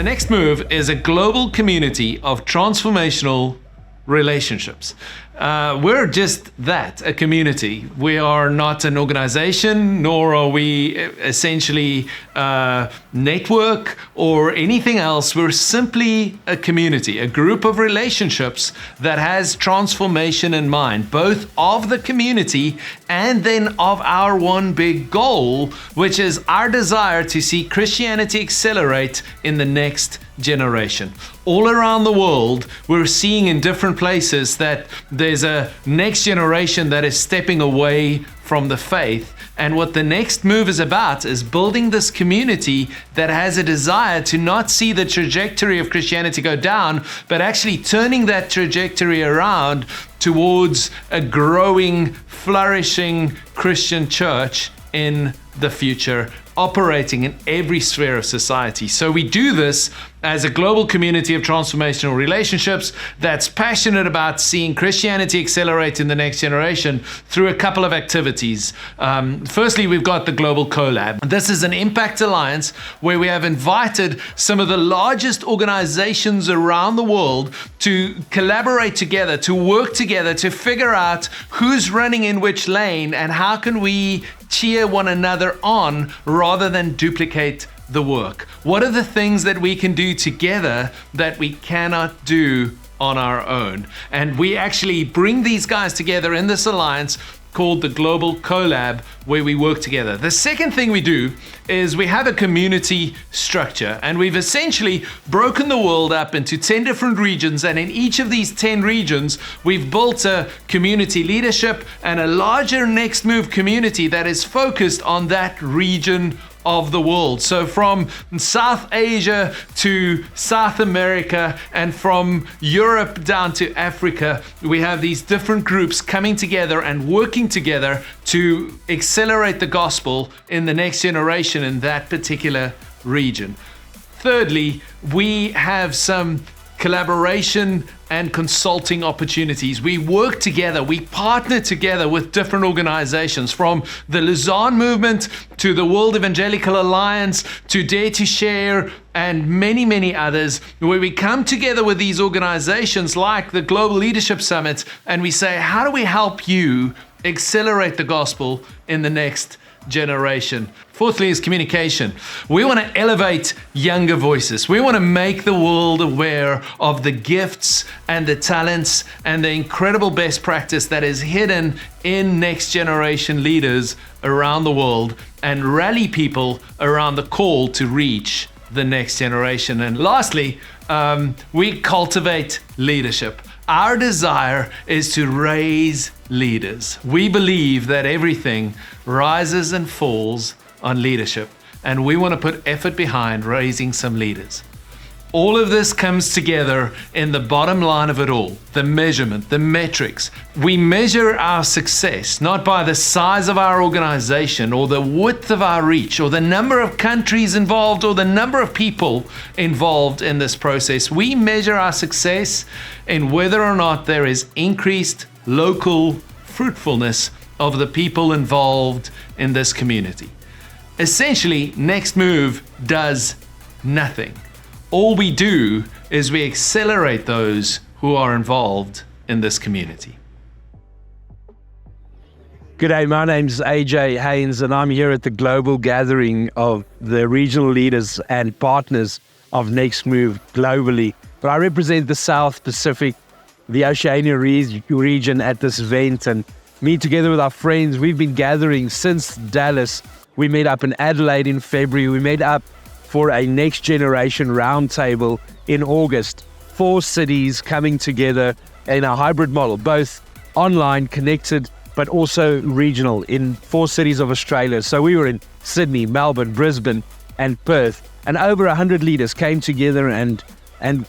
next move is a global community of transformational relationships. We're just that, a community. We are not an organization, nor are we essentially a network or anything else. We're simply a community, a group of relationships that has transformation in mind, both of the community and then of our one big goal, which is our desire to see Christianity accelerate in the next generation. All around the world, we're seeing in different places that there's a next generation that is stepping away from the faith. And what the next move is about is building this community that has a desire to not see the trajectory of Christianity go down, but actually turning that trajectory around towards a growing, flourishing Christian church in the future, operating in every sphere of society. So we do this as a global community of transformational relationships that's passionate about seeing Christianity accelerate in the next generation through a couple of activities. Firstly, we've got the Global Collab. This is an impact alliance where we have invited some of the largest organizations around the world to collaborate together, to work together, to figure out who's running in which lane and how can we cheer one another on rather than duplicate the work. What are the things that we can do together that we cannot do on our own? And we actually bring these guys together in this alliance called the Global Collab, where we work together. The second thing we do is we have a community structure, and we've essentially broken the world up into 10 different regions, and in each of these 10 regions, we've built a community leadership and a larger next move community that is focused on that region of the world. So from South Asia to South America and from Europe down to Africa, we have these different groups coming together and working together to accelerate the gospel in the next generation in that particular region. Thirdly, we have some collaboration and consulting opportunities. We work together, we partner together with different organizations, from the Lausanne movement to the World Evangelical Alliance to Dare to Share and many, many others, where we come together with these organizations like the Global Leadership Summit and we say, how do we help you accelerate the gospel in the next generation? Fourthly is communication. We want to elevate younger voices. We want to make the world aware of the gifts and the talents and the incredible best practice that is hidden in next generation leaders around the world and rally people around the call to reach the next generation. And lastly, we cultivate leadership. Our desire is to raise leaders. We believe that everything rises and falls on leadership, and we want to put effort behind raising some leaders. All of this comes together in the bottom line of it all, the measurement, the metrics. We measure our success not by the size of our organization or the width of our reach or the number of countries involved or the number of people involved in this process. We measure our success in whether or not there is increased local fruitfulness of the people involved in this community. Essentially, Next Move does nothing. All we do is we accelerate those who are involved in this community. G'day, my name's AJ Haynes, and I'm here at the global gathering of the regional leaders and partners of Next Move globally. But I represent the South Pacific, the Oceania region at this event, and me together with our friends, we've been gathering since Dallas. We met up in Adelaide in February. We met up for a next generation roundtable in August. 4 cities coming together in a hybrid model, both online, connected, but also regional in 4 cities of Australia. So we were in Sydney, Melbourne, Brisbane, and Perth. And over 100 leaders came together and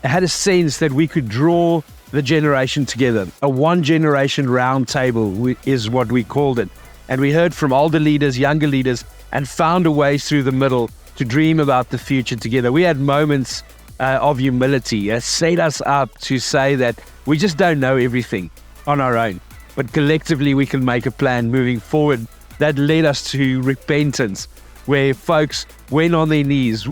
had a sense that we could draw the generation together. A one generation roundtable is what we called it. And we heard from older leaders, younger leaders, and found a way through the middle to dream about the future together. We had moments of humility, set us up to say that we just don't know everything on our own, but collectively we can make a plan moving forward. That led us to repentance. where folks went on their knees,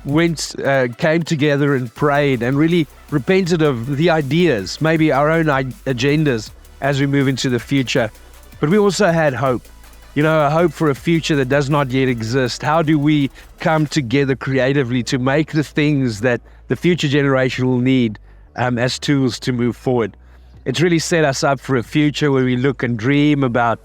came together and prayed and really repented of the ideas, maybe our own agendas as we move into the future. But we also had hope, a hope for a future that does not yet exist. How do we come together creatively to make the things that the future generation will need as tools to move forward? It's really set us up for a future where we look and dream about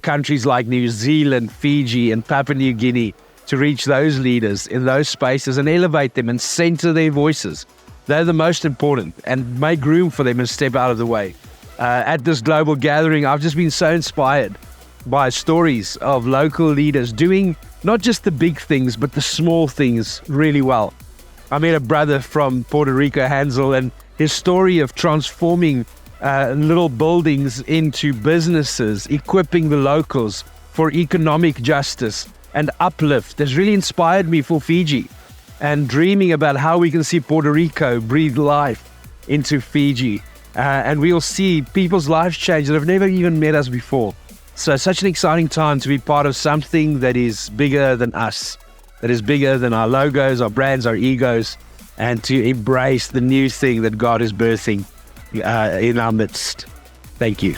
countries like New Zealand, Fiji, and Papua New Guinea to reach those leaders in those spaces and elevate them and center their voices. They're the most important, and make room for them and step out of the way. At this global gathering, I've just been so inspired by stories of local leaders doing not just the big things, but the small things really well. I met a brother from Puerto Rico, Hansel, and his story of transforming little buildings into businesses, equipping the locals for economic justice and uplift has really inspired me for Fiji, and dreaming about how we can see Puerto Rico breathe life into Fiji. And we'll see people's lives change that have never even met us before. So such an exciting time to be part of something that is bigger than us, that is bigger than our logos, our brands, our egos, and to embrace the new thing that God is birthing in our midst. Thank you.